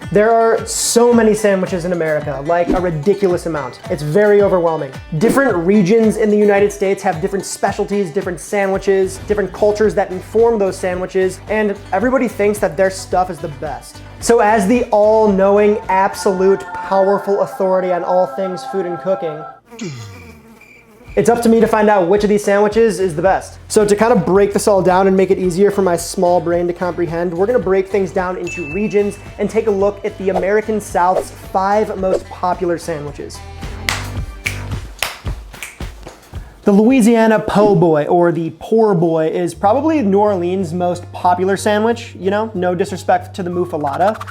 There are so many sandwiches in America, like a ridiculous amount. It's very overwhelming. Different regions in the United States have different specialties, different sandwiches, different cultures that inform those sandwiches, and everybody thinks that their stuff is the best. So as the all-knowing, absolute, powerful authority on all things food and cooking, it's up to me to find out which of these sandwiches is the best. So to kind of break this all down and make it easier for my small brain to comprehend, we're gonna break things down into regions and take a look at the American South's 5 most popular sandwiches. The Louisiana po' boy, or the poor boy, is probably New Orleans' most popular sandwich. You know, no disrespect to the muffaletta,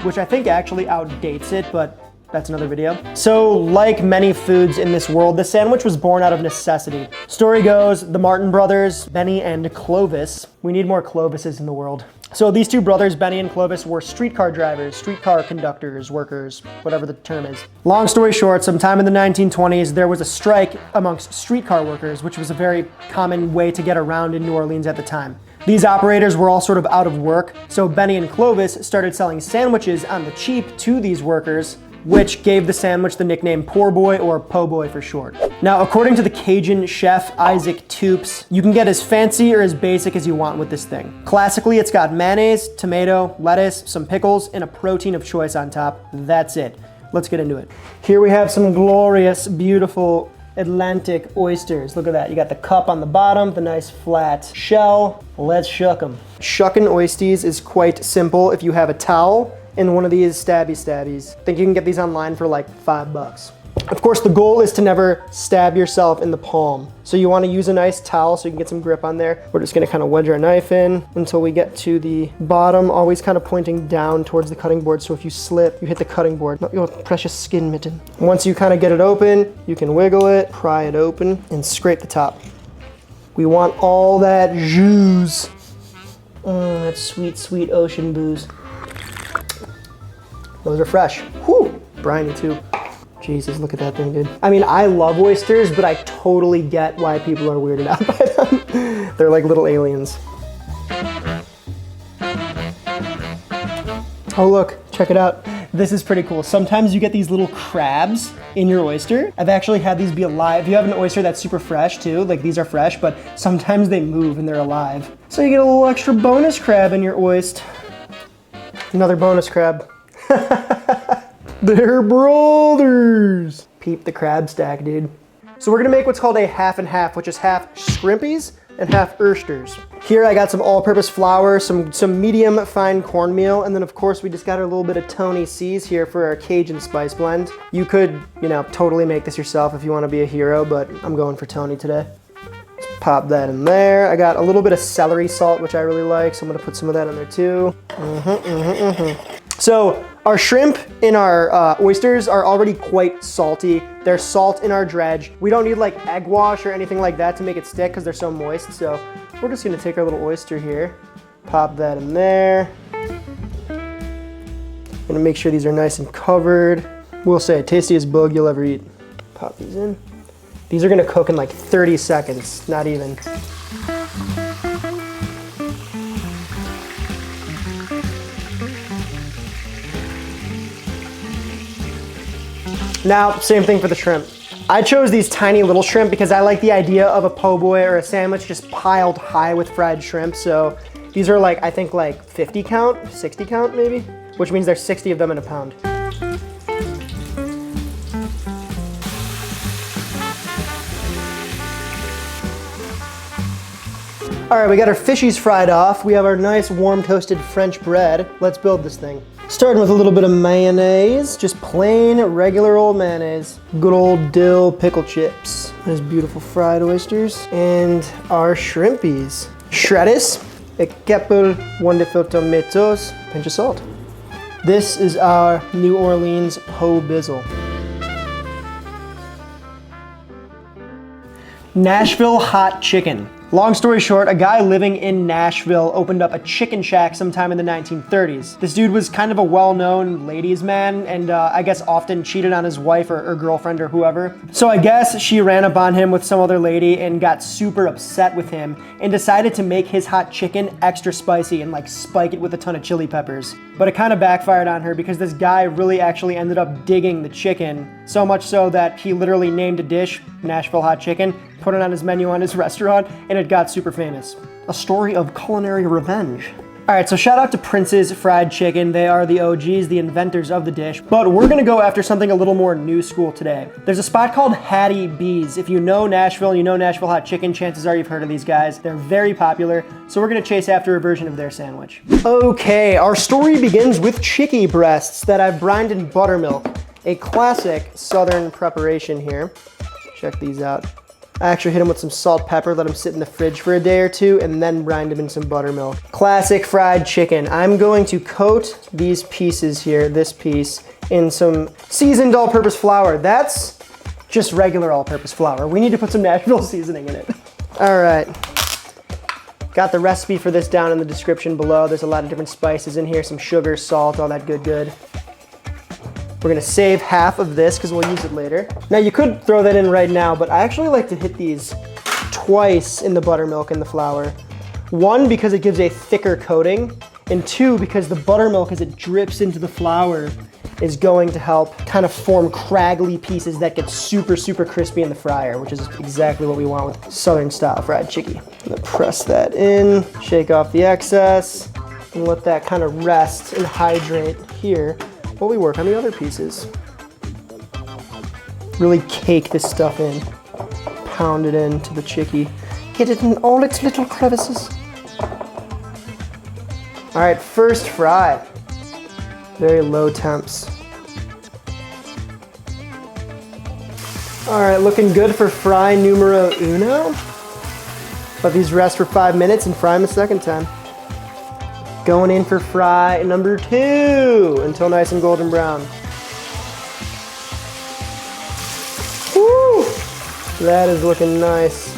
which I think actually outdates it, but that's another video. So, like many foods in this world, the sandwich was born out of necessity. Story goes, the Martin brothers, Benny and Clovis, we need more Clovises in the world. So these two brothers, Benny and Clovis, were streetcar drivers, streetcar conductors, workers, whatever the term is. Long story short, sometime in the 1920s, there was a strike amongst streetcar workers, which was a very common way to get around in New Orleans at the time. These operators were all sort of out of work, so Benny and Clovis started selling sandwiches on the cheap to these workers, which gave the sandwich the nickname poor boy, or po' boy for short. Now, according to the Cajun chef Isaac Toups, you can get as fancy or as basic as you want with this thing. Classically, it's got mayonnaise, tomato, lettuce, some pickles, and a protein of choice on top. That's it. Let's get into it. Here we have some glorious, beautiful Atlantic oysters. Look at that. You got the cup on the bottom, the nice flat shell. Let's shuck them. Shucking oysters is quite simple if you have a towel and one of these stabbies. I think you can get these online for like $5. Of course, the goal is to never stab yourself in the palm. So you want to use a nice towel so you can get some grip on there. We're just going to kind of wedge our knife in until we get to the bottom, always kind of pointing down towards the cutting board. So if you slip, you hit the cutting board, not your precious skin mitten. Once you kind of get it open, you can wiggle it, pry it open, and scrape the top. We want all that juice. That sweet, sweet ocean booze. Those are fresh. Whew, briny too. Jesus, look at that thing, dude. I mean, I love oysters, but I totally get why people are weirded out by them. They're like little aliens. Oh look, check it out. This is pretty cool. Sometimes you get these little crabs in your oyster. I've actually had these be alive. You have an oyster that's super fresh too, like these are fresh, but sometimes they move and they're alive. So you get a little extra bonus crab in your oyster. Another bonus crab. They're brothers. Peep the crab stack, dude. So we're gonna make what's called a half and half, which is half shrimpies and half oysters. Here I got some all-purpose flour, some medium fine cornmeal, and then of course we just got a little bit of Tony C's here for our Cajun spice blend. You could, you know, totally make this yourself if you want to be a hero, but I'm going for Tony today. Just pop that in there. I got a little bit of celery salt, which I really like, so I'm gonna put some of that in there too. So our shrimp and our oysters are already quite salty. There's salt in our dredge. We don't need like egg wash or anything like that to make it stick because they're so moist. So we're just gonna take our little oyster here, pop that in there. Gonna make sure these are nice and covered. We'll say tastiest bug you'll ever eat. Pop these in. These are gonna cook in like 30 seconds, not even. Now, same thing for the shrimp. I chose these tiny little shrimp because I like the idea of a po' boy or a sandwich just piled high with fried shrimp. So these are like, I think like 50 count, 60 count maybe, which means there's 60 of them in a pound. All right, we got our fishies fried off. We have our nice warm toasted French bread. Let's build this thing. Starting with a little bit of mayonnaise, just plain regular old mayonnaise. Good old dill pickle chips. There's beautiful fried oysters. And our shrimpies. Shreddis, a couple wonderful tomatoes, pinch of salt. This is our New Orleans po' bizzle. Nashville hot chicken. Long story short, a guy living in Nashville opened up a chicken shack sometime in the 1930s. This dude was kind of a well-known ladies' man and I guess often cheated on his wife or girlfriend or whoever. So I guess she ran up on him with some other lady and got super upset with him and decided to make his hot chicken extra spicy and like spike it with a ton of chili peppers. But it kind of backfired on her because this guy really actually ended up digging the chicken, so much so that he literally named a dish, Nashville hot chicken, put it on his menu on his restaurant, and it got super famous. A story of culinary revenge. All right, so shout out to Prince's Fried Chicken. They are the OGs, the inventors of the dish. But we're gonna go after something a little more new school today. There's a spot called Hattie B's. If you know Nashville and you know Nashville hot chicken, chances are you've heard of these guys. They're very popular, so we're gonna chase after a version of their sandwich. Okay, our story begins with chicky breasts that I've brined in buttermilk. A classic Southern preparation here. Check these out. I actually hit them with some salt, pepper, let them sit in the fridge for a day or two, and then brine them in some buttermilk. Classic fried chicken. I'm going to coat these pieces here, this piece, in some seasoned all-purpose flour. That's just regular all-purpose flour. We need to put some Nashville seasoning in it. All right. Got the recipe for this down in the description below. There's a lot of different spices in here, some sugar, salt, all that good. We're gonna save half of this because we'll use it later. Now you could throw that in right now, but I actually like to hit these twice in the buttermilk and the flour. One, because it gives a thicker coating, and two, because the buttermilk as it drips into the flour is going to help kind of form craggly pieces that get super crispy in the fryer, which is exactly what we want with Southern style fried chicky. I'm gonna press that in, shake off the excess, and let that kind of rest and hydrate here while we work on the other pieces. Really cake this stuff in. Pound it into the chicky. Get it in all its little crevices. All right, first fry. Very low temps. All right, looking good for fry numero uno. Let these rest for 5 minutes and fry them a second time. Going in for fry number 2 until nice and golden brown. Woo! That is looking nice.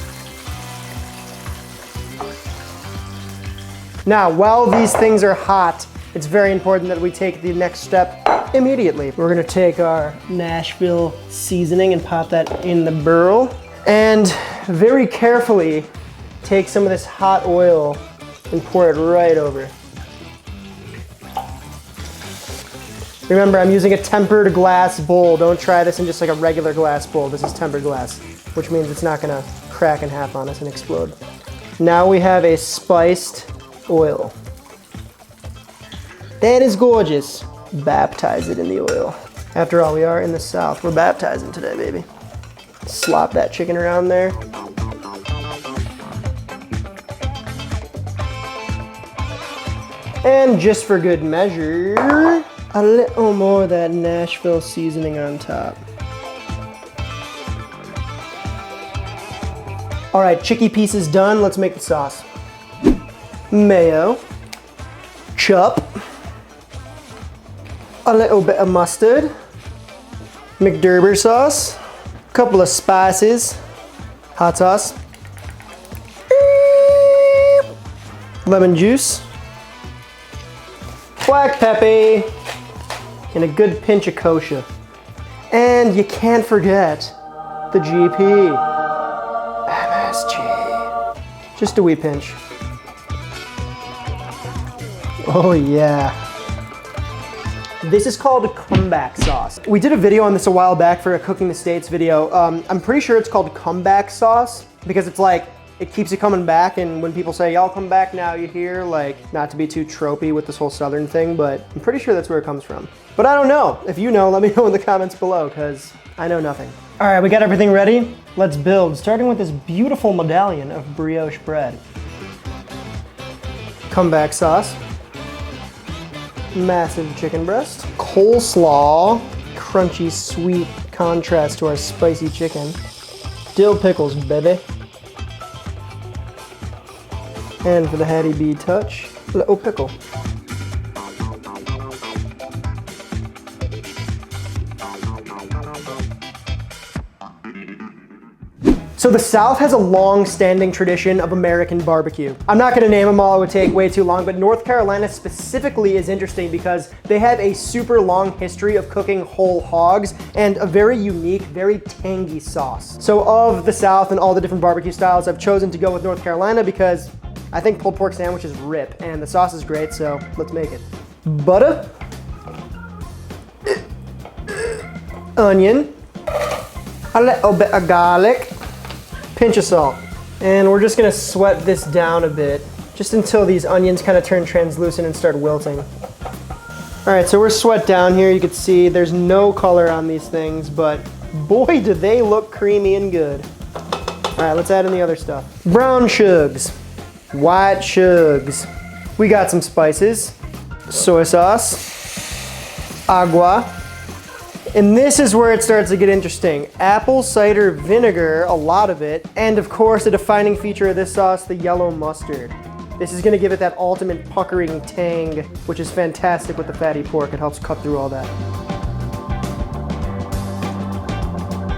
Now, while these things are hot, it's very important that we take the next step immediately. We're gonna take our Nashville seasoning and pop that in the barrel. And very carefully take some of this hot oil and pour it right over. Remember, I'm using a tempered glass bowl. Don't try this in just like a regular glass bowl. This is tempered glass, which means it's not gonna crack in half on us and explode. Now we have a spiced oil. That is gorgeous. Baptize it in the oil. After all, we are in the South. We're baptizing today, baby. Slop that chicken around there. And just for good measure, a little more of that Nashville seasoning on top. All right, chicky pieces done. Let's make the sauce. Mayo, chop, a little bit of mustard, McDerber sauce, a couple of spices, hot sauce, lemon juice, black pepper, and a good pinch of kosher. And you can't forget the GP. MSG. Just a wee pinch. Oh yeah. This is called comeback sauce. We did a video on this a while back for a Cooking the States video. I'm pretty sure it's called comeback sauce because it's like, it keeps you coming back, and when people say, y'all come back now, you hear, like, not to be too tropey with this whole Southern thing, but I'm pretty sure that's where it comes from. But I don't know. If you know, let me know in the comments below, because I know nothing. All right, we got everything ready. Let's build, starting with this beautiful medallion of brioche bread. Comeback sauce. Massive chicken breast. Coleslaw. Crunchy, sweet contrast to our spicy chicken. Dill pickles, baby. And for the Hattie B touch, a little pickle. So the South has a long-standing tradition of American barbecue. I'm not gonna name them all, it would take way too long, but North Carolina specifically is interesting because they have a super long history of cooking whole hogs and a very unique, very tangy sauce. So of the South and all the different barbecue styles, I've chosen to go with North Carolina because I think pulled pork sandwiches rip and the sauce is great, so let's make it. Butter, onion, a little bit of garlic, pinch of salt. And we're just gonna sweat this down a bit, just until these onions kind of turn translucent and start wilting. All right, so we're sweat down here. You can see there's no color on these things, but boy, do they look creamy and good. All right, let's add in the other stuff. Brown shugs, white shugs. We got some spices, soy sauce, agua, and this is where it starts to get interesting. Apple cider vinegar, a lot of it, and of course the defining feature of this sauce, the yellow mustard. This is gonna give it that ultimate puckering tang, which is fantastic with the fatty pork. It helps cut through all that.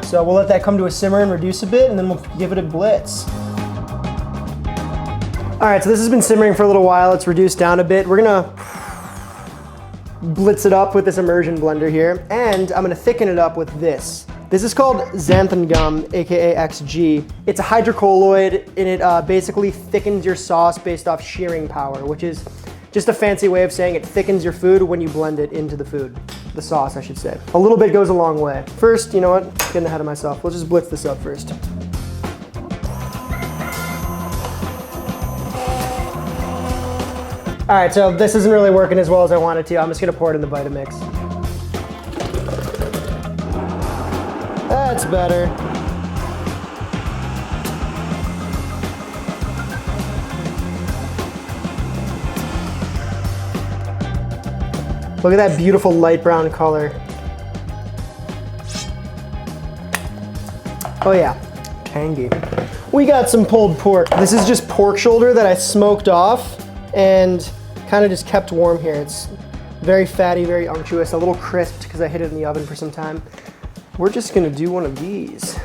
So we'll let that come to a simmer and reduce a bit, and then we'll give it a blitz. All right, so this has been simmering for a little while. It's reduced down a bit. We're gonna blitz it up with this immersion blender here, and I'm gonna thicken it up with this. This is called xanthan gum, aka XG. It's a hydrocolloid, and it basically thickens your sauce based off shearing power, which is just a fancy way of saying it thickens your food when you blend it into the food. The sauce, I should say. A little bit goes a long way. First, you know what? Getting ahead of myself. We'll just blitz this up first. All right, so this isn't really working as well as I wanted to. I'm just gonna pour it in the Vitamix. That's better. Look at that beautiful light brown color. Oh yeah, tangy. We got some pulled pork. This is just pork shoulder that I smoked off and kind of just kept warm here. It's very fatty, very unctuous, a little crisped because I hid it in the oven for some time. We're just gonna do one of these.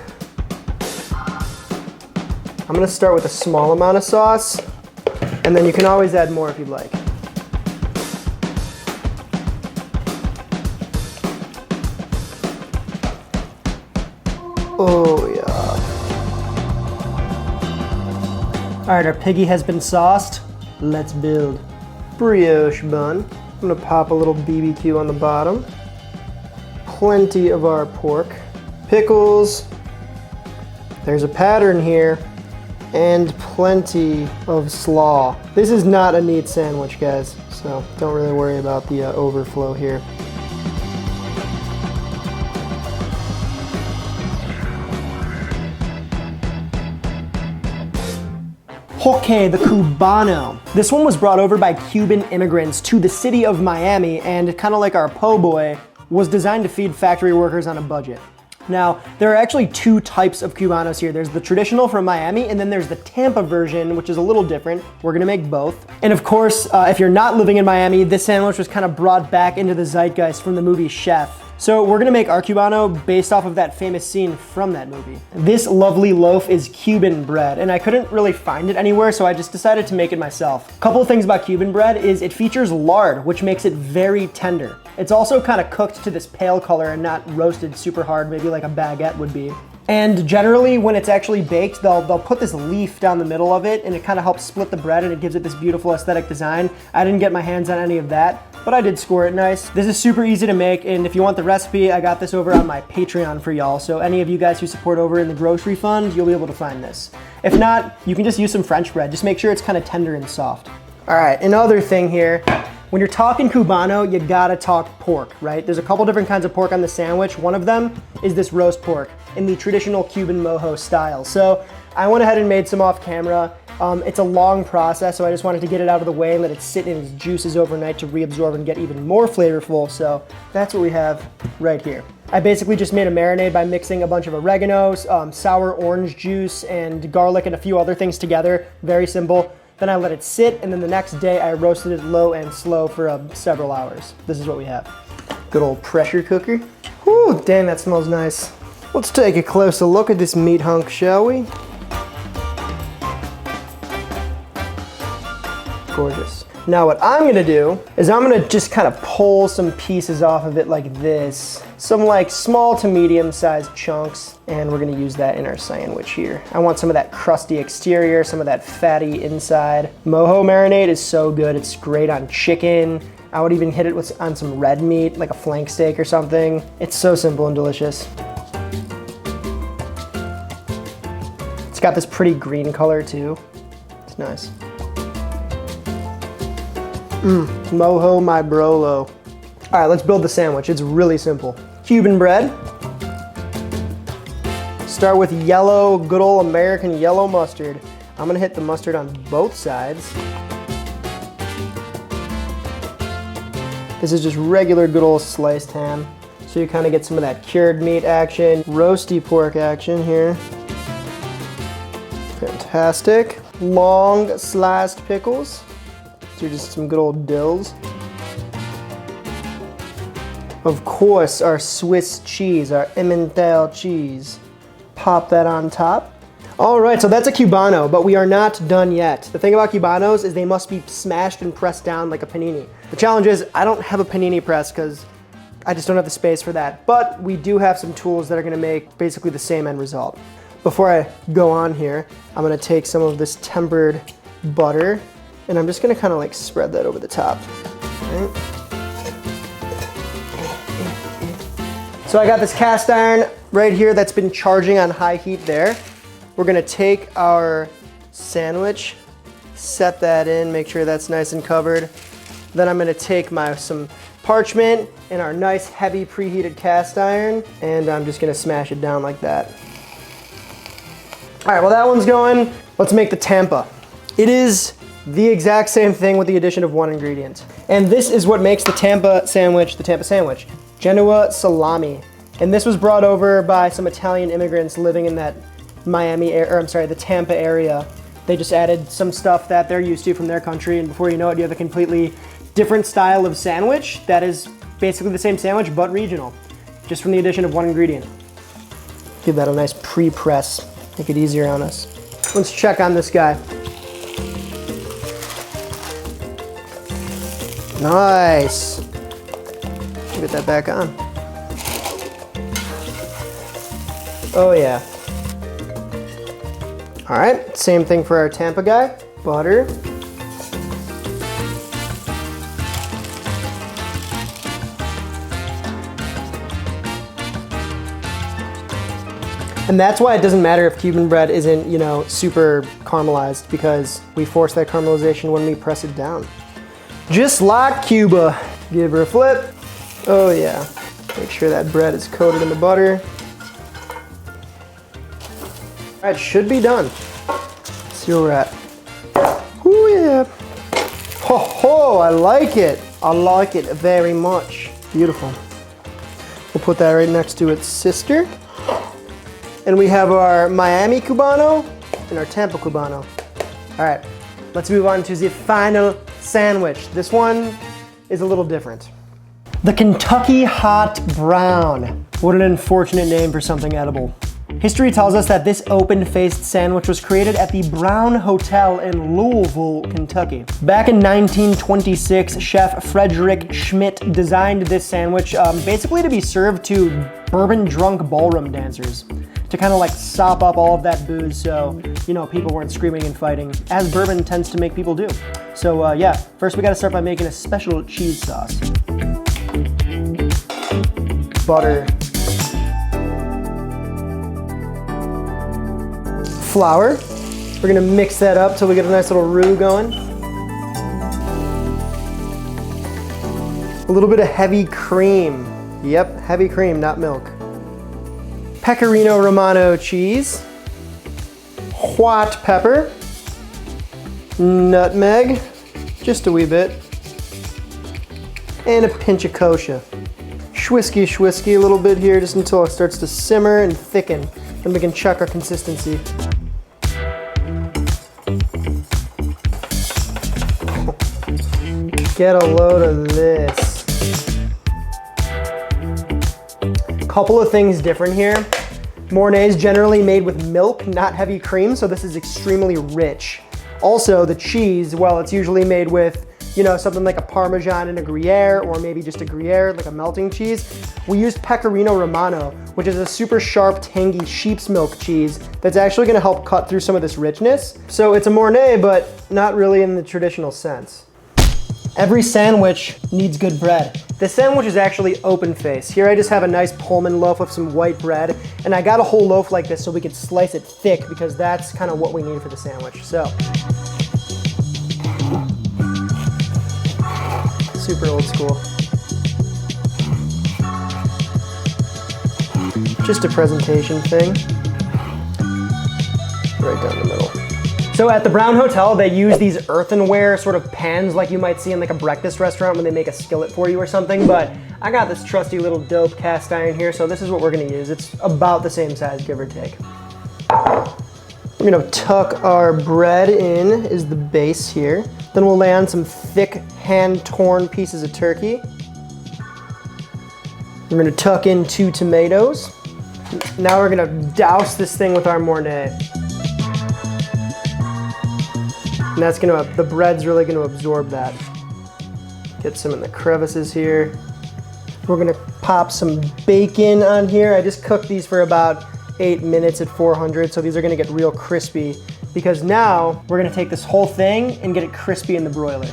I'm gonna start with a small amount of sauce, and then you can always add more if you'd like. Oh yeah. All right, our piggy has been sauced. Let's build. Brioche bun. I'm gonna pop a little BBQ on the bottom. Plenty of our pork. Pickles. There's a pattern here. And plenty of slaw. This is not a neat sandwich, guys, so don't really worry about the overflow here. Okay, the Cubano. This one was brought over by Cuban immigrants to the city of Miami, and kind of like our po' boy, was designed to feed factory workers on a budget. Now, there are actually two types of Cubanos here. There's the traditional from Miami, and then there's the Tampa version, which is a little different. We're gonna make both. And of course, if you're not living in Miami, this sandwich was kind of brought back into the zeitgeist from the movie Chef. So we're gonna make our Cubano based off of that famous scene from that movie. This lovely loaf is Cuban bread, and I couldn't really find it anywhere, so I just decided to make it myself. A couple of things about Cuban bread is it features lard, which makes it very tender. It's also kind of cooked to this pale color and not roasted super hard, maybe like a baguette would be. And generally, when it's actually baked, they'll put this leaf down the middle of it, and it kind of helps split the bread, and it gives it this beautiful aesthetic design. I didn't get my hands on any of that, but I did score it nice. This is super easy to make, and if you want the recipe, I got this over on my Patreon for y'all, so any of you guys who support over in the grocery fund, you'll be able to find this. If not, you can just use some French bread. Just make sure it's kind of tender and soft. All right, another thing here. When you're talking Cubano, you gotta talk pork, right? There's a couple different kinds of pork on the sandwich. One of them is this roast pork in the traditional Cuban mojo style. So I went ahead and made some off camera. It's a long process, so I just wanted to get it out of the way and let it sit in its juices overnight to reabsorb and get even more flavorful. So that's what we have right here. I basically just made a marinade by mixing a bunch of oregano, sour orange juice, and garlic and a few other things together. Very simple. Then I let it sit, and then the next day I roasted it low and slow for several hours. This is what we have. Good old pressure cooker. Whew, dang, that smells nice. Let's take a closer look at this meat hunk, shall we? Gorgeous. Now what I'm gonna do is I'm gonna just kind of pull some pieces off of it like this. Some like small to medium sized chunks, and we're gonna use that in our sandwich here. I want some of that crusty exterior, some of that fatty inside. Mojo marinade is so good. It's great on chicken. I would even hit it on some red meat, like a flank steak or something. It's so simple and delicious. It's got this pretty green color too. It's nice. Mojo my brolo. All right, let's build the sandwich. It's really simple. Cuban bread. Start with yellow, good old American yellow mustard. I'm gonna hit the mustard on both sides. This is just regular good old sliced ham. So you kind of get some of that cured meat action, roasty pork action here. Fantastic. Long sliced pickles. So just some good old dills. Of course, our Swiss cheese, our Emmental cheese. Pop that on top. All right, so that's a Cubano, but we are not done yet. The thing about Cubanos is they must be smashed and pressed down like a panini. The challenge is I don't have a panini press because I just don't have the space for that. But we do have some tools that are gonna make basically the same end result. Before I go on here, I'm gonna take some of this tempered butter and I'm just gonna kind of like spread that over the top. Right. So I got this cast iron right here that's been charging on high heat there. We're gonna take our sandwich, set that in, make sure that's nice and covered. Then I'm gonna take some parchment and our nice heavy preheated cast iron, and I'm just gonna smash it down like that. All right, well that one's going. Let's make the Tampa. It is the exact same thing with the addition of one ingredient. And this is what makes the Tampa sandwich the Tampa sandwich. Genoa salami. And this was brought over by some Italian immigrants living in that the Tampa area. They just added some stuff that they're used to from their country, and before you know it, you have a completely different style of sandwich that is basically the same sandwich, but regional, just from the addition of one ingredient. Give that a nice pre-press, make it easier on us. Let's check on this guy. Nice. Get that back on. Oh yeah. All right, same thing for our Tampa guy. Butter. And that's why it doesn't matter if Cuban bread isn't, super caramelized, because we force that caramelization when we press it down. Just like Cuba. Give her a flip. Oh yeah. Make sure that bread is coated in the butter. All right, should be done. Let's see where we're at. Oh yeah. Ho ho, I like it. I like it very much. Beautiful. We'll put that right next to its sister. And we have our Miami Cubano and our Tampa Cubano. All right, let's move on to the final sandwich. This one is a little different. The Kentucky Hot Brown. What an unfortunate name for something edible. History tells us that this open-faced sandwich was created at the Brown Hotel in Louisville, Kentucky. Back in 1926, Chef Frederick Schmidt designed this sandwich basically to be served to bourbon-drunk ballroom dancers, to kind of like sop up all of that booze so, people weren't screaming and fighting, as bourbon tends to make people do. So yeah, first we gotta start by making a special cheese sauce. Butter. Flour. We're gonna mix that up till we get a nice little roux going. A little bit of heavy cream. Yep, heavy cream, not milk. Pecorino Romano cheese. White pepper. Nutmeg, just a wee bit. And a pinch of kosher. Schwisky a little bit here just until it starts to simmer and thicken. Then we can check our consistency. Get a load of this. Couple of things different here. Mornay is generally made with milk, not heavy cream, so this is extremely rich. Also, the cheese, well, it's usually made with, you know, something like a Parmesan and a Gruyere, or maybe just a Gruyere, like a melting cheese. We used Pecorino Romano, which is a super sharp, tangy sheep's milk cheese that's actually gonna help cut through some of this richness. So it's a Mornay, but not really in the traditional sense. Every sandwich needs good bread. This sandwich is actually open face. Here I just have a nice Pullman loaf of some white bread, and I got a whole loaf like this so we could slice it thick because that's kind of what we need for the sandwich. So, super old school. Just a presentation thing. Right down the middle. So at the Brown Hotel, they use these earthenware sort of pans like you might see in like a breakfast restaurant when they make a skillet for you or something, but I got this trusty little dope cast iron here, so this is what we're gonna use. It's about the same size, give or take. We're gonna tuck our bread in, is the base here. Then we'll lay on some thick, hand-torn pieces of turkey. We're gonna tuck in 2 tomatoes. Now we're gonna douse this thing with our Mornay. And that's the bread's really gonna absorb that. Get some in the crevices here. We're gonna pop some bacon on here. I just cooked these for about 8 minutes at 400, so these are gonna get real crispy, because now we're gonna take this whole thing and get it crispy in the broiler.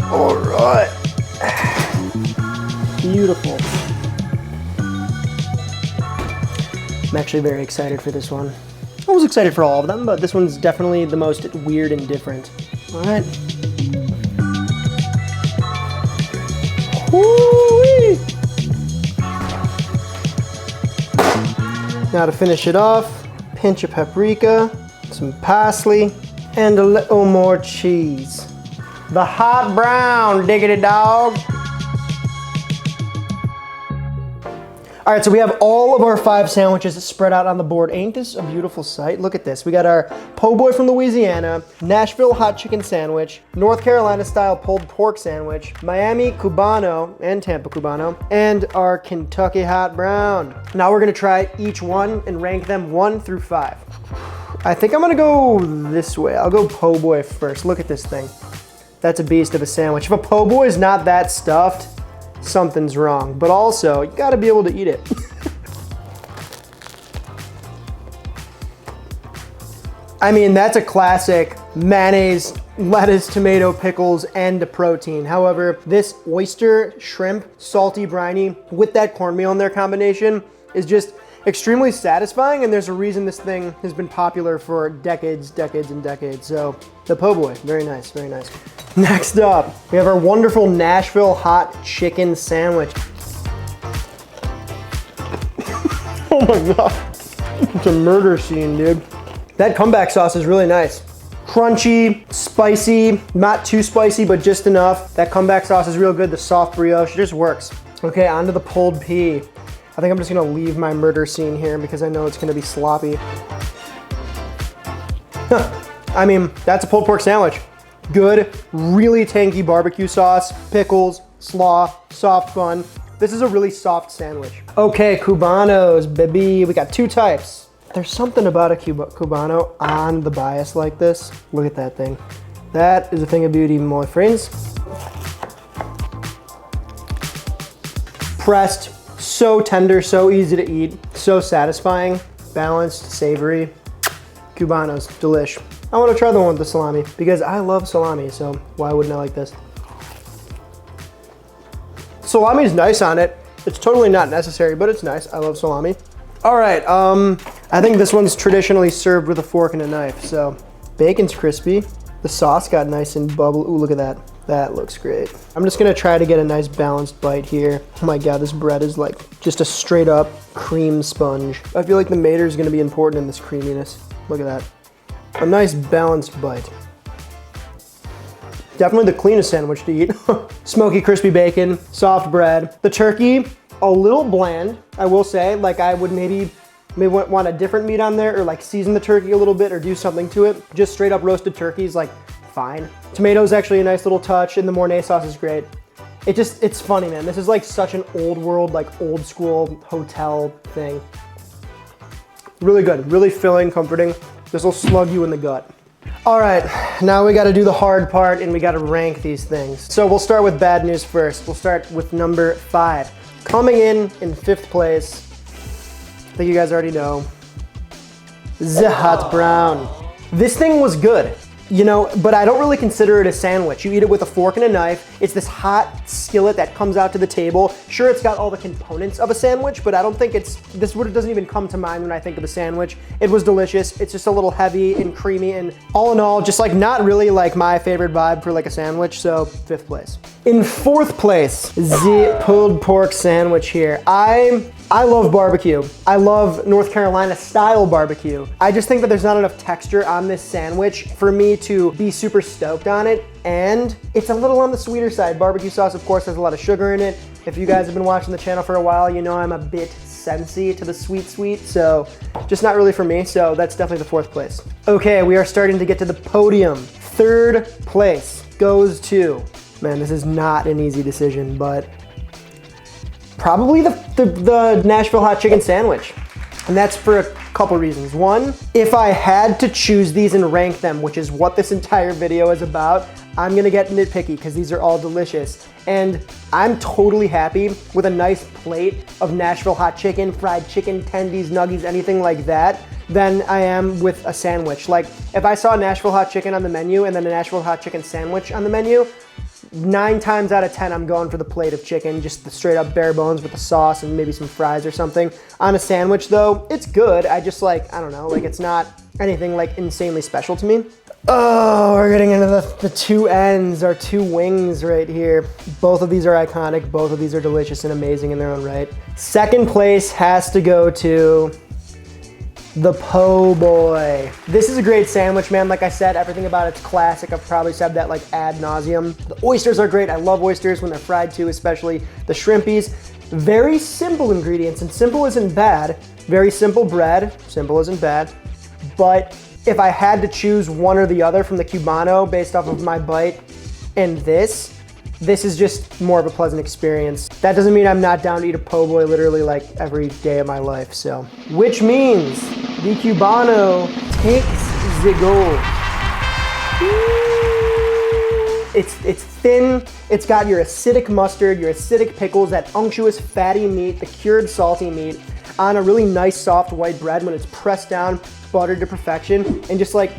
All right. Beautiful. I'm actually very excited for this one. I was excited for all of them, but this one's definitely the most weird and different. All right. Woo-wee. Now to finish it off, pinch of paprika, some parsley, and a little more cheese. The hot brown, diggity dog. All right, so we have all of our 5 sandwiches spread out on the board. Ain't this a beautiful sight? Look at this. We got our po' boy from Louisiana, Nashville hot chicken sandwich, North Carolina style pulled pork sandwich, Miami Cubano and Tampa Cubano, and our Kentucky hot brown. Now we're gonna try each one and rank them 1 through 5. I think I'm gonna go this way. I'll go po' boy first. Look at this thing. That's a beast of a sandwich. If a po' boy is not that stuffed, something's wrong, but also you gotta be able to eat it. I mean, that's a classic mayonnaise, lettuce, tomato, pickles, and a protein. However, this oyster, shrimp, salty briny with that cornmeal in their combination is just extremely satisfying, and there's a reason this thing has been popular for decades, and decades. So the po' boy, very nice, very nice. Next up, we have our wonderful Nashville hot chicken sandwich. Oh my God, it's a murder scene, dude. That comeback sauce is really nice. Crunchy, spicy, not too spicy, but just enough. That comeback sauce is real good. The soft brioche, it just works. Okay, onto the pulled pea. I think I'm just gonna leave my murder scene here because I know it's gonna be sloppy. I mean, that's a pulled pork sandwich. Good, really tangy barbecue sauce, pickles, slaw, soft bun. This is a really soft sandwich. Okay, Cubanos, baby. We got 2 types. There's something about a Cubano on the bias like this. Look at that thing. That is a thing of beauty, my friends. Pressed, so tender, so easy to eat, so satisfying, balanced, savory. Cubanos, delish. I want to try the one with the salami because I love salami, so why wouldn't I like this? Salami's nice on it. It's totally not necessary, but it's nice. I love salami. All right, I think this one's traditionally served with a fork and a knife, so bacon's crispy. The sauce got nice and bubble. Ooh, look at that. That looks great. I'm just gonna try to get a nice balanced bite here. Oh my God, this bread is like just a straight up cream sponge. I feel like the mater is gonna be important in this creaminess. Look at that. A nice balanced bite. Definitely the cleanest sandwich to eat. Smoky, crispy bacon, soft bread. The turkey, a little bland, I will say. Like I would maybe want a different meat on there, or like season the turkey a little bit or do something to it. Just straight up roasted turkey is like fine. Tomatoes actually a nice little touch, and the Mornay sauce is great. It's funny, man. This is like such an old world, like old school hotel thing. Really good, really filling, comforting. This will slug you in the gut. All right, now we gotta do the hard part and we gotta rank these things. So we'll start with bad news first. We'll start with number 5. Coming in 5th place, I think you guys already know, the hot brown. This thing was good. You know, but I don't really consider it a sandwich. You eat it with a fork and a knife. It's this hot skillet that comes out to the table. Sure, it's got all the components of a sandwich, but I don't think doesn't even come to mind when I think of a sandwich. It was delicious. It's just a little heavy and creamy, and all in all, just like not really like my favorite vibe for like a sandwich, so 5th place. In 4th place, the pulled pork sandwich here. I love barbecue. I love North Carolina style barbecue. I just think that there's not enough texture on this sandwich for me to be super stoked on it. And it's a little on the sweeter side. Barbecue sauce, of course, has a lot of sugar in it. If you guys have been watching the channel for a while, you know I'm a bit sensy to the sweet, so just not really for me. So that's definitely the 4th place. Okay, we are starting to get to the podium. 3rd place goes to, man, this is not an easy decision, but probably the Nashville hot chicken sandwich. And that's for a couple reasons. One, if I had to choose these and rank them, which is what this entire video is about, I'm gonna get nitpicky because these are all delicious. And I'm totally happy with a nice plate of Nashville hot chicken, fried chicken, tendies, nuggies, anything like that, than I am with a sandwich. Like if I saw Nashville hot chicken on the menu and then a Nashville hot chicken sandwich on the menu, 9 times out of 10, I'm going for the plate of chicken, just the straight up bare bones with the sauce and maybe some fries or something. On a sandwich though, it's good. I just like, I don't know, like it's not anything like insanely special to me. Oh, we're getting into the 2 ends, our 2 wings right here. Both of these are iconic. Both of these are delicious and amazing in their own right. 2nd place has to go to the po' boy. This is a great sandwich, man. Like I said, everything about it's classic. I've probably said that like ad nauseum. The oysters are great. I love oysters when they're fried too, especially the shrimpies. Very simple ingredients, and simple isn't bad. Very simple bread, simple isn't bad. But if I had to choose one or the other from the Cubano based off of my bite and this is just more of a pleasant experience. That doesn't mean I'm not down to eat a po' boy literally like every day of my life, so. Which means the Cubano takes the gold. It's thin, it's got your acidic mustard, your acidic pickles, that unctuous fatty meat, the cured salty meat, on a really nice soft white bread when it's pressed down, buttered to perfection, and just like,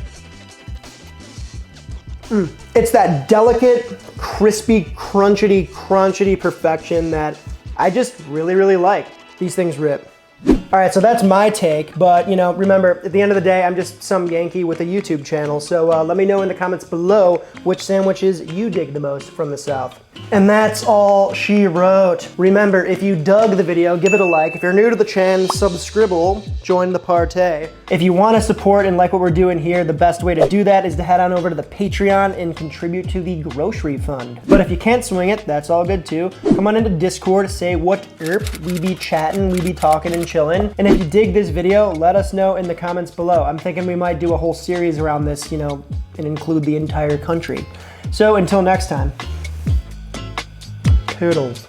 it's that delicate, crispy, crunchity perfection that I just really like. These things rip. All right, so that's my take, but you know, remember, at the end of the day, I'm just some Yankee with a YouTube channel, so let me know in the comments below which sandwiches you dig the most from the South. And that's all she wrote. Remember, if you dug the video, give it a like. If you're new to the channel, subscribe, join the party. If you want to support and like what we're doing here, the best way to do that is to head on over to the Patreon and contribute to the grocery fund. But if you can't swing it, that's all good too. Come on into Discord, say what we be chatting, we be talking and chilling. And if you dig this video, let us know in the comments below. I'm thinking we might do a whole series around this, you know, and include the entire country. So until next time. Toodles.